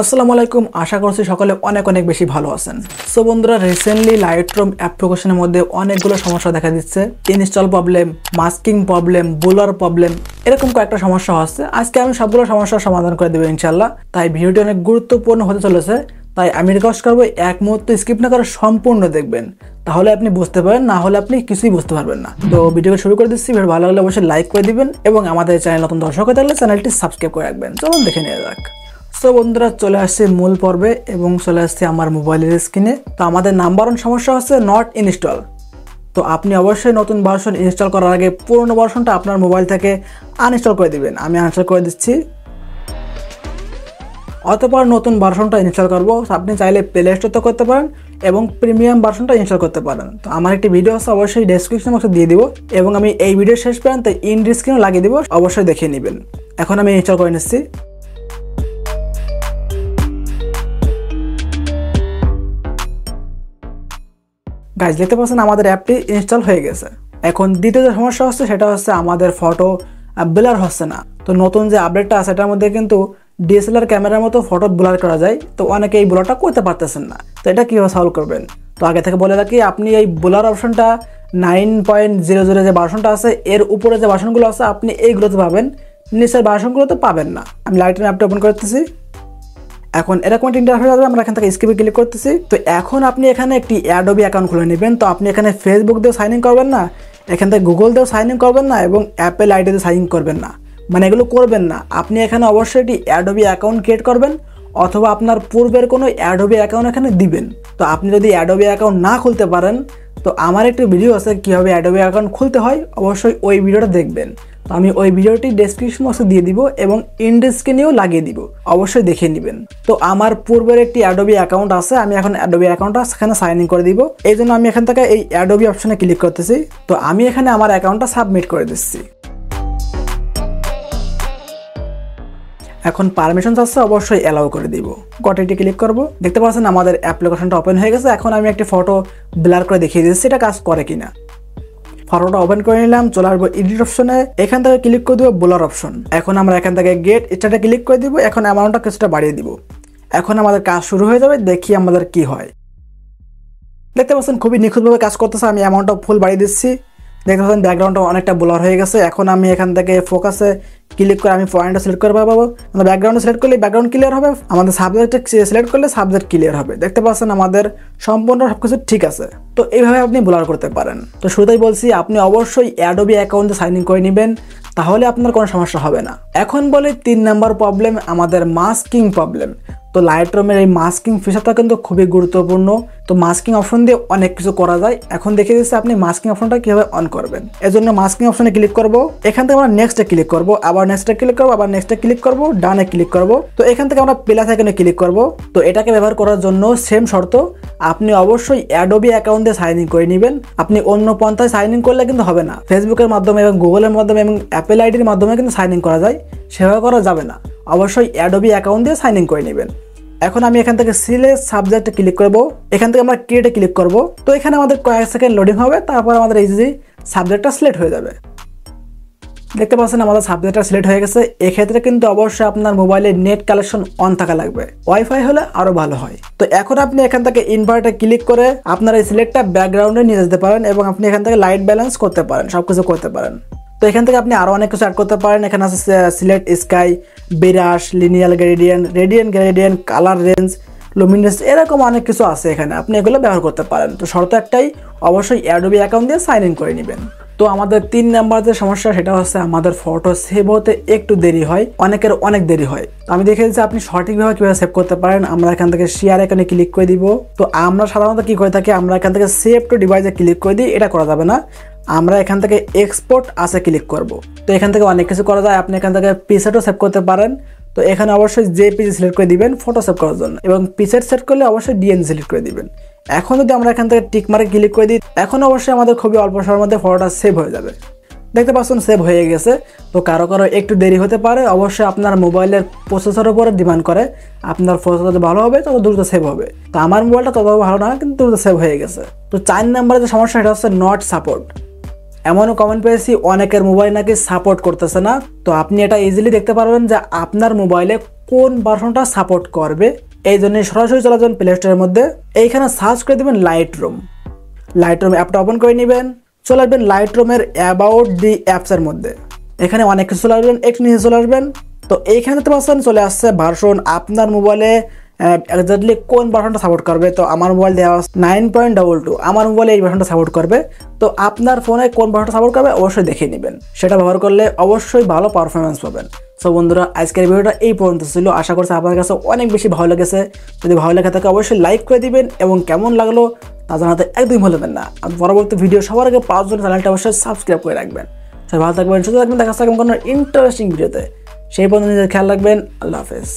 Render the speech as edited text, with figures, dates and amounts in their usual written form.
আসসালামু আলাইকুম। আশা করছি সকলে অনেক অনেক বেশি ভালো আছেন। সো বন্ধুরা, রিসেন্টলি লাইটরুম অ্যাপ্লিকেশনের মধ্যে অনেকগুলো সমস্যা দেখা দিচ্ছে। Install problem, masking problem, blur problem, এরকম কয়েকটা সমস্যা হচ্ছে। আজকে আমি সবগুলো সমস্যার সমাধান করে দেবো ইনশাল্লাহ। তাই ভিডিওটি অনেক গুরুত্বপূর্ণ হতে চলেছে। তাই আমি রিকোয়েস্ট করবো এক মুহূর্ত স্কিপ না করে সম্পূর্ণ দেখবেন, তাহলে আপনি বুঝতে পারেন, না হলে আপনি কিছুই বুঝতে পারবেন না। তো ভিডিওকে শুরু করে দিচ্ছি। ভিডিও ভালো লাগলে অবশ্যই লাইক করে দিবেন এবং আমাদের চ্যানেল নতুন দর্শক হয়ে থাকলে চ্যানেলটি সাবস্ক্রাইব করে রাখবেন। চলুন দেখে নেওয়া যাক। সো বন্ধুরা, চলে আসছে মূল পর্বে এবং চলে আসছে আমার মোবাইলের স্ক্রিনে। তো আমাদের নাম্বার ওয়ান সমস্যা হচ্ছে নট ইনস্টল। তো আপনি অবশ্যই নতুন ভার্সন ইনস্টল করার আগে পুরনো ভার্সনটা আপনার মোবাইল থেকে আনইনস্টল করে দিবেন। আমি আনইনস্টল করে দিচ্ছি। অতঃপর নতুন ভার্সনটা ইনস্টল করব। আপনি চাইলে প্লে স্টোর করতে পারেন এবং প্রিমিয়াম ভার্সনটা ইনস্টল করতে পারেন। তো আমার একটি ভিডিও আছে, অবশ্যই ডেসক্রিপশন বক্সে দিয়ে দিব এবং আমি এই ভিডিও শেষ পর্যন্ত ইন স্ক্রিনও লাগিয়ে দিব, অবশ্যই দেখে নেবেন। এখন আমি ইনস্টল করে নিচ্ছি। গাইজ, দেখতে পাচ্ছেন আমাদের অ্যাপটি ইনস্টল হয়ে গেছে। এখন দ্বিতীয় যে সমস্যা হচ্ছে সেটা হচ্ছে আমাদের ফটো ব্লার হচ্ছে না। তো নতুন যে আপডেটটা আছে এটার মধ্যে কিন্তু ডিএসএলআর ক্যামেরার মতো ফটো ব্লার করা যায়। তো অনেকে এই ব্লারটা করতে পারতেছেন না। তো এটা কীভাবে সলভ করবেন? তো আগে থেকে বলে রাখি, আপনি এই ব্লার অপশনটা 9.00 যে ভার্সনটা আছে এর উপরে যে ভার্সনগুলো আছে আপনি এইগুলোতে পাবেন, নিচের ভার্সনগুলোতে পাবেন না। আমি লাইটরুম অ্যাপটা ওপেন করতেছি। এখন এরকম একটা ইন্টারফেস আসবে, আমরা এখান থেকে স্কিপে ক্লিক করতেছি। তো এখন আপনি এখানে একটি অ্যাডোবি অ্যাকাউন্ট খুলে নেবেন। তো আপনি এখানে ফেসবুক দিয়েও সাইন ইন করবেন না, এখান থেকে গুগল দিয়েও সাইন ইন করবেন না এবং অ্যাপেল আইডিতে সাইন ইন করবেন না, মানে এগুলো করবেন না। আপনি এখানে অবশ্যই একটি অ্যাডোবি অ্যাকাউন্ট ক্রিয়েট করবেন অথবা আপনার পূর্বের কোনো অ্যাডোবি অ্যাকাউন্ট এখানে দিবেন। তো আপনি যদি অ্যাডোবি অ্যাকাউন্ট না খুলতে পারেন, তো আমার একটি ভিডিও আছে কীভাবে অ্যাডোবি অ্যাকাউন্ট খুলতে হয়, অবশ্যই ওই ভিডিওটা দেখবেন। তো আমি ওই ভিডিওটি ডেসক্রিপশন বক্সে দিয়ে দিব এবং ইন্ড স্ক্রিনেও লাগিয়ে দিব, অবশ্যই দেখে নেবেন। তো আমার পূর্বের একটি অ্যাডোবি অ্যাকাউন্ট আছে, আমি এখন অ্যাডোবি অ্যাকাউন্টটা সেখানে সাইন ইন করে দিব। এই জন্য আমি এখান থেকে এই অ্যাডোবি অপশনে ক্লিক করতেছি। তো আমি এখানে আমার অ্যাকাউন্টটা সাবমিট করে দিচ্ছি। এখন পারমিশন আছে, অবশ্যই অ্যালাউ করে দিব। গটেটি ক্লিক করব। দেখতে পাচ্ছেন আমাদের অ্যাপ্লিকেশনটা ওপেন হয়ে গেছে। এখন আমি একটি ফটো ব্লার করে দেখিয়ে দিচ্ছি এটা কাজ করে কিনা। ফটোটা ওপেন করে নিলাম, চলে আসবো এডিট অপশনে, এখান থেকে ক্লিক করে দিব ব্লার অপশন। এখন আমরা এখান থেকে গেট স্টার্টে ক্লিক করে দিব। এখন অ্যামাউন্টটা কিছুটা বাড়িয়ে দিব। এখন আমাদের কাজ শুরু হয়ে যাবে, দেখি আমাদের কি হয়। দেখতে পাচ্ছেন খুবই নিখুঁতভাবে কাজ করতেছে। আমি অ্যামাউন্টটা ফুল বাড়িয়ে দিচ্ছি। দেখতে পাচ্ছেন ব্যাকগ্রাউন্ডটা অনেকটা ব্লার হয়ে গেছে। এখন আমি এখান থেকে ফোকাসে ক্লিক করে আমি পয়েন্টটা সিলেক্ট করে পাবো। আমরা ব্যাকগ্রাউন্ড সিলেক্ট করলে ব্যাকগ্রাউন্ড ক্লিয়ার হবে, আমাদের সাবজেক্টটা সিলেক্ট করলে সাবজেক্ট ক্লিয়ার হবে। দেখতে পাচ্ছেন আমাদের সম্পূর্ণ সবকিছু ঠিক আছে। তো এইভাবে আপনি ব্লার করতে পারেন। তো শুরুতেই বলছি, আপনি অবশ্যই অ্যাডোবি অ্যাকাউন্টে সাইন ইন করে নেবেন, তাহলে আপনার কোনো সমস্যা হবে না। এখন বলে 3 নম্বর প্রবলেম, আমাদের মাস্কিং প্রবলেম। তো লাইটরুমের এই মাস্কিং ফিচারটা কিন্তু খুবই গুরুত্বপূর্ণ। তো মাস্কিং অপশন দিয়ে অনেক কিছু করা যায়। এখন দেখে দিচ্ছি আপনি মাস্কিং অপশনটা কিভাবে অন করবেন। এজন্য মাস্কিং অপশনে ক্লিক করব। এখান থেকে আমরা নেক্সটে ক্লিক করব, আবার নেক্সটে ক্লিক করব, আবার নেক্সটে ক্লিক করব, ডানে ক্লিক করব। তো এখান থেকে আমরা প্লাস আইকনে ক্লিক করব। তো এটাকে ব্যবহার করার জন্য সেম শর্ত, আপনি অবশ্যই অ্যাডোবি অ্যাকাউন্ট দিয়ে সাইন ইন করে নেবেন। আপনি অন্য পন্থায় সাইন ইন করলে কিন্তু হবে না। ফেসবুকের মাধ্যমে এবং গুগলের মাধ্যমে এবং অ্যাপেল আইডির মাধ্যমে কিন্তু সাইন ইন করা যায়, সেভাবে করা যাবে না। অবশ্যই অ্যাডোবি অ্যাকাউন্ট দিয়ে সাইন ইন করে নেবেন। এখন আমি এখান থেকে সিলেক্ট সাবজেক্টে ক্লিক করব। এখান থেকে আমরা ক্রিয়েটে ক্লিক করব। তো এখানে আমাদের কয়েক সেকেন্ড লোডিং হবে, তারপর আমাদের এই যে সাবজেক্টটা সিলেক্ট হয়ে যাবে। দেখতে পাচ্ছেন আমাদের সাবজেক্টটা সিলেক্ট হয়ে গেছে। এক্ষেত্রে কিন্তু অবশ্যই আপনার মোবাইলে নেট কালেকশন অন থাকা লাগবে, ওয়াইফাই হলে আরো ভালো হয়। তো এখন আপনি এখান থেকে ইনভার্টে ক্লিক করে আপনার এই সিলেক্টটা ব্যাকগ্রাউন্ডে নিয়ে যেতে পারেন এবং আপনি এখান থেকে লাইট ব্যালেন্স করতে পারেন, সবকিছু করতে পারেন। তো এখান থেকে আপনি আরো অনেক কিছু অ্যাড করতে পারেন। এখানে আছে select sky, brush, linear gradient, radiant gradient, colour range, luminance, এরকম অনেক কিছু আছে এখানে, আপনি এগুলো ব্যবহার করতে পারেন। তো শর্ত একটাই, অবশ্যই অ্যাডোবি অ্যাকাউন্ট দিয়ে সাইন ইন করে নেবেন। তো আমাদের 3 নাম্বার যে সমস্যা সেটা হচ্ছে আমাদের ফটো সেভ হতে একটু দেরি হয়, অনেকের অনেক দেরি হয়। তো আমি দেখে দিচ্ছি আপনি সঠিকভাবে কীভাবে সেভ করতে পারেন। আমরা এখান থেকে শেয়ার এখানে ক্লিক করে দিব। তো আমরা সাধারণত কী করে থাকি, আমরা এখান থেকে সেভ টু ডিভাইসে ক্লিক করে দিই, এটা করা যাবে না। আমরা এখান থেকে এক্সপোর্ট আছে ক্লিক করব। তো এখান থেকে অনেক কিছু করা যায়। আপনি এখান থেকে পিসেটও সেভ করতে পারেন। তো এখানে অবশ্যই জেপিজি সিলেক্ট করে দিবেন ফটো সেভ করার জন্য এবং পিসেট সেট করলে অবশ্যই ডিএনজি সিলেক্ট করে দিবেন। এখন যদি আমরা এখান থেকে টিক মার্কে ক্লিক করে দিই, এখন অবশ্যই আমাদের খুবই অল্প সময়ের মধ্যে ফটোটা সেভ হয়ে যাবে। দেখতে পাচ্ছেন সেভ হয়ে গেছে। তো কারো কারো একটু দেরি হতে পারে, অবশ্যই আপনার মোবাইলের প্রসেসরের উপরে ডিমান্ড করে। আপনার প্রসেসর যত ভালো হবে তত দ্রুত সেভ হবে। তো আমার মোবাইলটা তত ভালো না, কিন্তু দ্রুত সেভ হয়ে গেছে। তো 4 নম্বরের যে সমস্যা সেটা হচ্ছে নট সাপোর্ট। এমনও কমেন্ট পেয়েছি অনেকের মোবাইল নাকি সাপোর্ট করতেছে না। তো আপনি এটা ইজিলি দেখতে পারবেন যে আপনার মোবাইলে কোন ভার্সনটা সাপোর্ট করবে। এই জন্য সরাসরি চলে যাবেন প্লে স্টোরের মধ্যে, এইখানে সার্চ করে দেবেন লাইটরুম অ্যাপটা ওপেন করে নেবেন। চলে আসবেন লাইটরুমের অ্যাবাউট দি অ্যাপসের মধ্যে, এখানে অনেক কিছু চলে আসবেন, একটু নিচে চলে আসবেন। তো এইখানে তো পাচ্ছেন চলে আসছে ভার্সন, আপনার মোবাইলে এক্স্যাক্টলি কোন ভার্সনটা সাপোর্ট করবে। তো আমার মোবাইল দেওয়া আছে 9.22, আমার মোবাইলে এই ভার্সনটা সাপোর্ট করবে। তো আপনার ফোনে কোন ভার্সনটা সাপোর্ট করবে অবশ্যই দেখে নেবেন, সেটা ব্যবহার করলে অবশ্যই ভালো পারফরমেন্স পাবেন। সো বন্ধুরা, আজকের ভিডিওটা এই পর্যন্ত ছিল। আশা করছি আপনার কাছে অনেক বেশি ভালো লেগেছে। যদি ভালো লেগে থাকে অবশ্যই লাইক করে দিবেন এবং কেমন লাগলো তা জানাতে একদমই ভুলবেন না। আর পরবর্তী ভিডিও সবার আগে পাওয়ার জন্য চ্যানেলটা অবশ্যই সাবস্ক্রাইব করে রাখবেন। সবাই ভালো থাকবেন, সুস্থ থাকবেন, দেখা হচ্ছে কোনো ইন্টারেস্টিং ভিডিওতে। সেই পর্যন্ত নিজের খেয়াল রাখবেন। আল্লাহ হাফেজ।